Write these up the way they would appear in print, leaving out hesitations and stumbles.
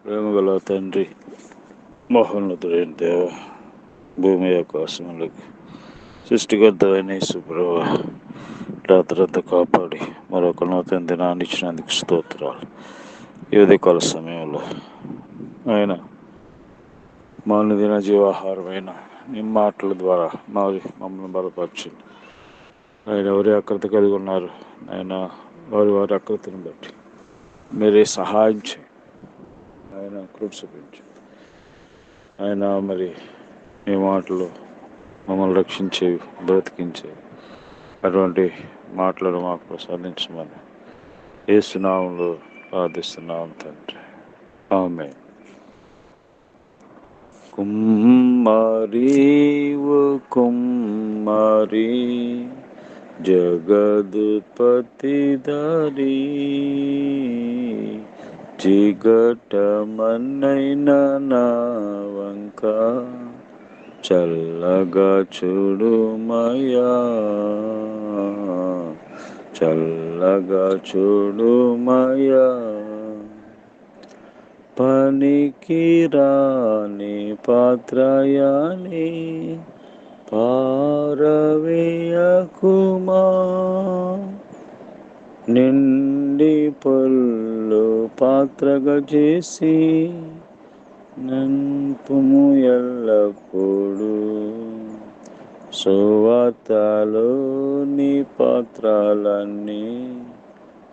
ప్రేమగల తండ్రి, మహోన్నతుడైన దేవ, భూమి ఆకాశములకు సృష్టికర్తమైన యేసుప్రభు రాత్రంతా కాపాడి మరొక నూతన దినాన్ని ఇచ్చినందుకు స్తోత్రాలు. ఈ ఉదయకాల సమయంలో ఆయన మా దిన జీవాహారమైన మీ మాటల ద్వారా మమ్మల్ని బలపరచండి. ఆయన ఎవరి ఆకృతి కలిగి ఉన్నారు, ఆయన వారి ఆకృతిని బట్టి మీరే సహాయం చేయండి. ఆయన కృప చూపించండి. ఆయన మరి మీ మాటలు మమ్మల్ని రక్షించేవి, బ్రతికించేవి. అటువంటి మాటలను మాకు ప్రసాదించమని యేసు నామములో ప్రార్థిస్తున్నాం తండ్రి, ఆమేన్. కుమ్మరి ఓ కుమ్మరి, జగదుత్పత్తి దారి, చిగటమన్నైన నా వంక చల్లగా చూడుమయ్యా, చల్లగా చూడుమయ్యా. పనికి రాని పాత్రయాని పారవేయకుమా, నిండి పొల్లు పాత్రగా చేసి నింపుము ఎల్లప్పుడూ. సువార్తలోని పాత్రలన్నీ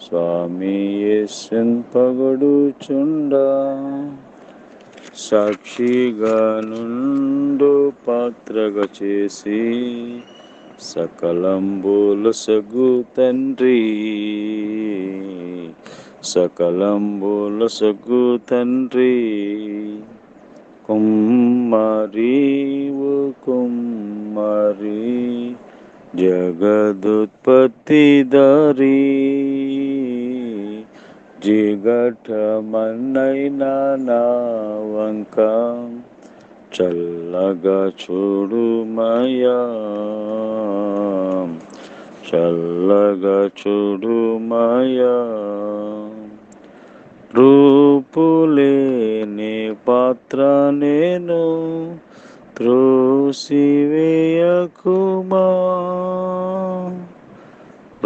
స్వామి యేసున్ పొగడుచుండా, సాక్షిగా నుండు పాత్రగా చేసి సకలంబులసగు తండ్రి, సకలంబులసగు తండ్రి. కుమ్మరి ఓ కుమ్మరి, జగదుత్పత్తి దారి, జిగటమన్నైన నా వంక చల్లగా చూడుమయ్యా, చల్లగా చూడుమయ్యా. రూపులేని పాత్ర నేను, త్రోసివేయకుమా,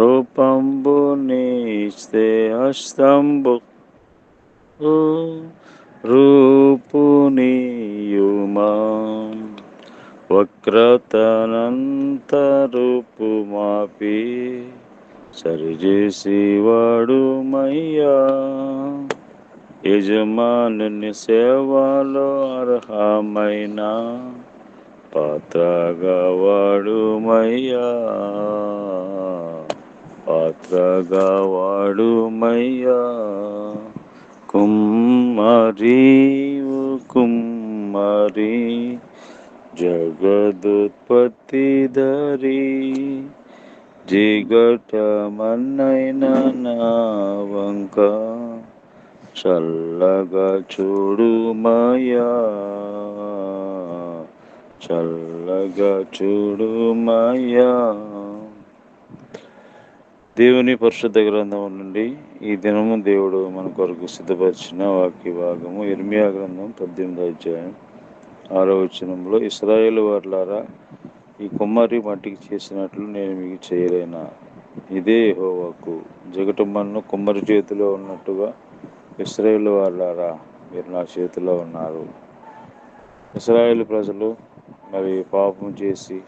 రూపంబునిస్తే హస్తంబు రూపునీయుమా, వక్రతనంత రూపుమాపి సరిచేసి వాడుమయ్యా. యజమానుని సేవలో అర్హమైన పాత్రగా వాడుమయ్యా, పాత్రగా వాడుమయ్యా. కుమ్మరి ఓ కుమ్మరి, జగదుత్పత్తి దారి, జిగటమన్నైన నా వంక చల్లగా చూడుమయ్యా, చల్లగా చూడుమయ్యా. దేవుని పరిశుద్ధ గ్రంథం నుండి ఈ దినము దేవుడు మన కొరకు సిద్ధపరిచిన వాక్య భాగము ఇర్మియా గ్రంథం 18వ అధ్యాయం 6వ వచనంలో, ఇశ్రాయేలు వారలారా, ఈ కుమ్మరి మట్టికి చేసినట్లు నేను మీకు చేయలేనా? ఇదే యెహోవాకు. జిగటమన్ను కుమ్మరి చేతిలో ఉన్నట్టుగా ఇశ్రాయేలు వారలారా, మీరు నా చేతిలో ఉన్నారు. ఇశ్రాయేలు ప్రజలు మరి పాపం చేసి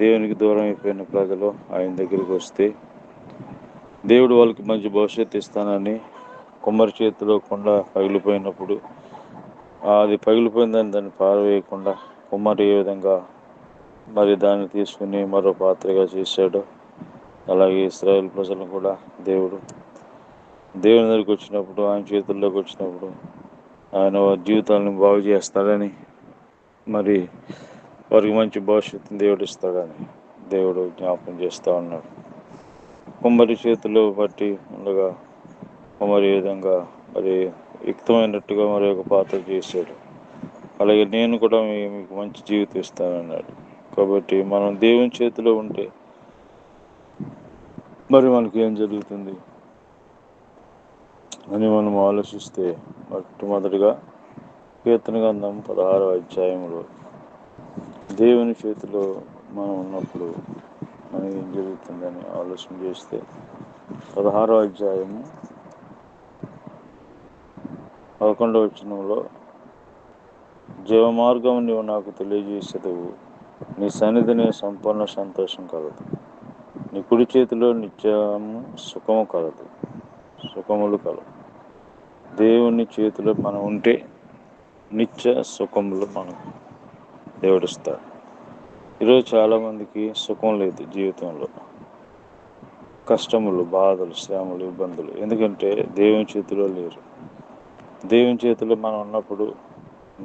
దేవునికి దూరం అయిపోయిన ప్రజలు ఆయన దగ్గరికి వస్తే దేవుడు వాళ్ళకి మంచి భవిష్యత్తు ఇస్తానని కుమ్మరి చేతిలో కుండ పగిలిపోయినప్పుడు అది పగిలిపోయిందని దాన్ని పారవేయకుండా కుమ్మరి ఏ విధంగా మరి దాన్ని తీసుకుని మరో పాత్రగా చేశాడు, అలాగే ఇశ్రాయేల్ ప్రజలను కూడా దేవుని దగ్గరికి వచ్చినప్పుడు, ఆయన చేతుల్లోకి వచ్చినప్పుడు ఆయన వారి జీవితాలను బాగు చేస్తాడని, మరి వారికి మంచి భవిష్యత్తుని దేవుడు ఇస్తాడని దేవుడు జ్ఞాపకం చేస్తూ ఉన్నాడు. కుమ్మరి చేతిలో పట్టి ఉండగా కుమ్మరి ఈ విధంగా మరి యుక్తమైనట్టుగా మరి ఒక పాత్ర చేశాడు. అలాగే నేను కూడా మీకు మంచి జీవితం ఇస్తానన్నాడు. కాబట్టి మనం దేవుని చేతిలో ఉంటే మరి మనకి ఏం జరుగుతుంది? అని మనం ఆలోచిస్తే మొట్టమొదటిగా కీర్తన గ్రంథం 16వ అధ్యాయంలో దేవుని చేతిలో మనం ఉన్నప్పుడు మనకి ఏం జరుగుతుందని ఆలోచన చేస్తే 16వ అధ్యాయము 11వ వచనంలో జీవమార్గం నీవు నాకు తెలియజేసేదవు, నీ సన్నిధిని సంపూర్ణ సంతోషం కలదు, నీ కుడి చేతిలో నిత్యము సుఖములు కలవు. దేవుని చేతిలో మనం ఉంటే నిత్య సుఖములు మనకు దేవుడిస్తాడు. ఈరోజు చాలామందికి సుఖం లేదు జీవితంలో, కష్టములు, బాధలు, శ్రమలు, ఇబ్బందులు. ఎందుకంటే దేవుని చేతిలో లేరు. దేవుని చేతిలో మనం ఉన్నప్పుడు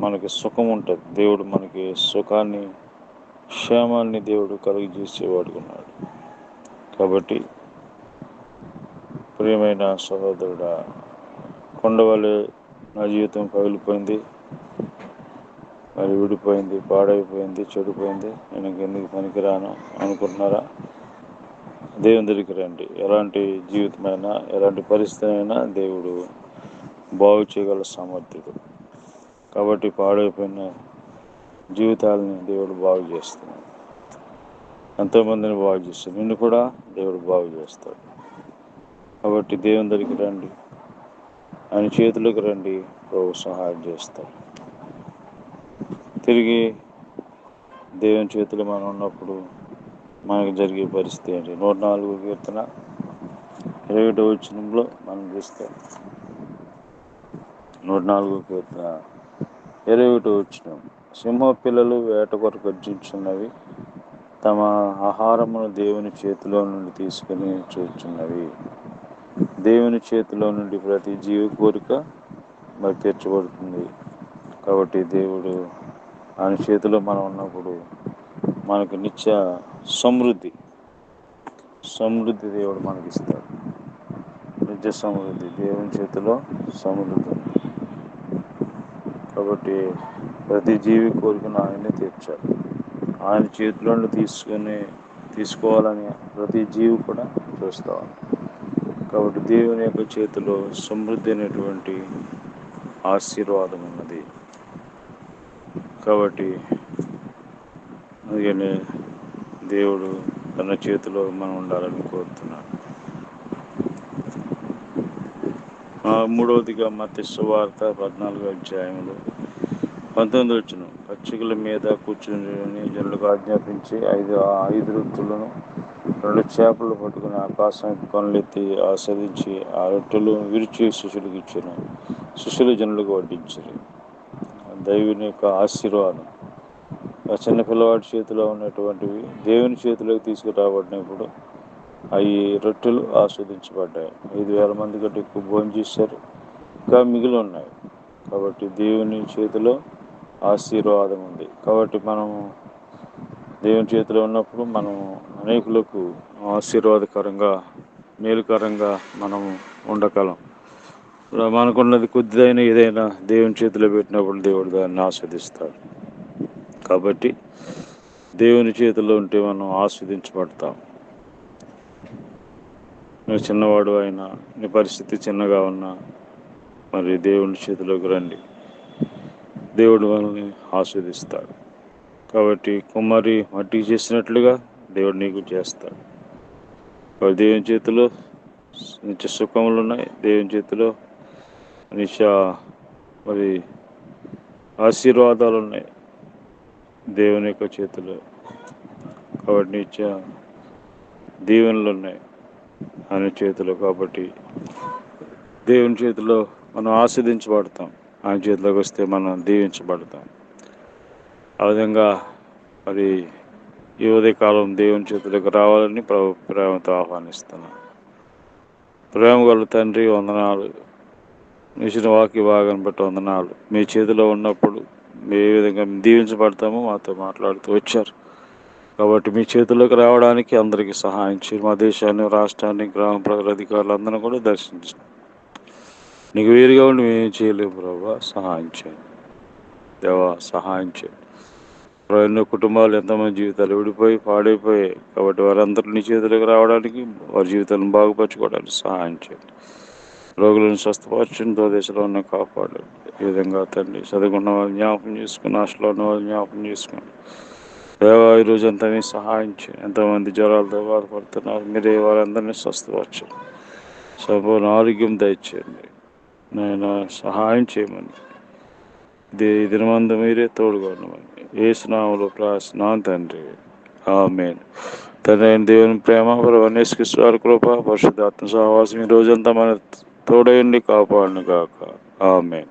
మనకి సుఖం ఉంటుంది. దేవుడు మనకి సుఖాన్ని, క్షేమాన్ని దేవుడు కలుగజేసేవాడుగా ఉన్నాడు. కాబట్టి ప్రియమైన సహోదరుడా, కొండవలే నా జీవితం పగిలిపోయింది, మరి విడిపోయింది, పాడైపోయింది, చెడిపోయింది, నేను ఇంకెందుకు పనికిరాను అనుకుంటున్నారా? దేవుని దగ్గరికి రండి. ఎలాంటి జీవితమైనా, ఎలాంటి పరిస్థితి అయినా దేవుడు బాగు చేయగల సామర్థ్యుడు. కాబట్టి పాడైపోయిన జీవితాలని దేవుడు బాగు చేస్తున్నాడు. ఎంతోమందిని బాగు చేస్తాడు. నిన్ను కూడా దేవుడు బాగు చేస్తాడు. కాబట్టి దేవుని దగ్గరికి రండి, ఆయన చేతులకు రండి, ప్రభు సహాయం చేస్తాడు. తిరిగి దేవుని చేతులు మనం ఉన్నప్పుడు మనకు జరిగే పరిస్థితి ఏంటి? 104వ కీర్తన 21వ వచనంలో మనం చూస్తాం. 104వ కీర్తన 21వ వచనం, సింహ పిల్లలు వేట కొరకు గర్జించున్నవి, తమ ఆహారమును దేవుని చేతిలో నుండి తీసుకుని చూచున్నవి. దేవుని చేతిలో నుండి ప్రతి జీవి కోరిక మరి తీర్చబడుతుంది. కాబట్టి దేవుడు ఆయన చేతిలో మనం ఉన్నప్పుడు మనకు నిత్య సమృద్ధి దేవుడు మనకి ఇస్తాడు. నిత్య సమృద్ధి, దేవుని చేతిలో సమృద్ధి. కాబట్టి ప్రతి జీవి కోరికను ఆయనే తీర్చాలి. ఆయన చేతిలో తీసుకోవాలని ప్రతి జీవి కూడా చూస్తాం. కాబట్టి దేవుని యొక్క చేతిలో సమృద్ధి అనేటువంటి ఆశీర్వాదం ఉన్నది. కాబట్టి అందుకనే దేవుడు తన చేతిలో మనం ఉండాలని కోరుతున్నాడు. మూడవదిగా మత్తయి సువార్త 14వ అధ్యాయంలో 19వ వచనం, పచ్చికల మీద కూర్చుని జనులకు ఆజ్ఞాపించి ఐదు రొట్టెలను 2 చేపలు పట్టుకుని ఆకాశానికి కొనలెత్తి ఆస్వాదించి ఆ రొట్టెలు విరిచి శిష్యులకు ఇచ్చాను. శిష్యులు జనులకు వడ్డించారు. దైవుని యొక్క ఆశీర్వాదం ఆ చిన్న పిల్లవాడి చేతిలో ఉన్నటువంటివి దేవుని చేతిలోకి తీసుకురాబడినప్పుడు అవి రొట్టెలు ఆస్వాదించబడ్డాయి. 5,000 మంది కంటే ఎక్కువ భోజనం చేశారు, ఇంకా మిగిలి ఉన్నాయి. కాబట్టి దేవుని చేతిలో ఆశీర్వాదం ఉంది. కాబట్టి మనము దేవుని చేతిలో ఉన్నప్పుడు మనం అనేకులకు ఆశీర్వాదకరంగా, మేలుకరంగా మనం ఉండగలం. మనకున్నది కొద్దిదైనా ఏదైనా దేవుని చేతిలో పెట్టినప్పుడు దేవుడు దాన్ని ఆస్వాదిస్తాడు. కాబట్టి దేవుని చేతిలో ఉంటే మనం ఆస్వాదించబడతాం. నువ్వు చిన్నవాడు అయినా, నీ పరిస్థితి చిన్నగా ఉన్నా, మరి దేవుని చేతిలోకి రండి, దేవుడు మనల్ని ఆస్వాదిస్తాడు. కాబట్టి కుమారి మట్టికి చేసినట్లుగా దేవుడు నీకు చేస్తాడు. దేవుని చేతిలో నిత్య సుఖములు ఉన్నాయి. దేవుని చేతిలో నిత్య మరి ఆశీర్వాదాలు ఉన్నాయి దేవుని యొక్క చేతిలో. కాబట్టి నిత్య దీవెనలు ఉన్నాయి ఆయన చేతిలో. కాబట్టి దేవుని చేతిలో మనం ఆస్వాదించబడతాం. ఆయన చేతిలోకి వస్తే మనం దీవించబడతాం. ఆ విధంగా మరి ఈ ఉదయకాలం దేవుని చేతిలోకి రావాలని ప్రేమతో ఆహ్వానిస్తున్నాను. ప్రేమ గల తండ్రి, వందనాలు. ఇచ్చిన వాక్య భాగాన్ని బట్టి వందనాలు. మీ చేతిలో ఉన్నప్పుడు ఏ విధంగా దీవించబడతామో మాతో మాట్లాడుతూ వచ్చారు. కాబట్టి మీ చేతిలోకి రావడానికి అందరికీ సహాయం చేయండి. మా దేశాన్ని, రాష్ట్రాన్ని, గ్రామ ప్రజల అధికారులందరూ కూడా దర్శించండి. నీకు వేరుగా ఉండి మేమేం చేయలేము ప్రభా, సహాయం చేయండి. దేవా, సహాయం చేయండి. ఎన్నో కుటుంబాలు, ఎంతమంది జీవితాలు విడిపోయి పాడైపోయాయి. కాబట్టి వారందరూ నీ చేతులకు రావడానికి, వారి జీవితాలను బాగుపరచుకోవడానికి సహాయం చేయండి. రోగులను స్వస్థపరచుందో దేశంలో ఉన్న కాపాడు. ఈ విధంగా తండ్రి చదువుకున్న వాళ్ళు జ్ఞాపకం చేసుకుని, హాస్టల్లో ఉన్న వాళ్ళు జ్ఞాపకం చేసుకుని దేవా ఈ రోజు అంతా నీ సహాయం చేయండి. ఎంతోమంది జ్వరాలతో బాధపడుతున్నారు, మీరే వారందరినీ స్వస్థపరచండి, సంపూర్ణ ఆరోగ్యం దయచేయండి. నేను సహాయం చేయమని ఈ దినమందు మీరే తోడుగా ఉండమని యేసు నామములో ప్రార్థిస్తున్నాను తండ్రి, ఆమేన్. తండ్రి అయిన దేవుని ప్రేమ, ప్రభువైన యేసుక్రీస్తు వారి కృప, పరిశుద్ధాత్మ సహవాసం ఈ రోజంతా మన తోడయండి, కాపాడును గాక. ఆమేన్.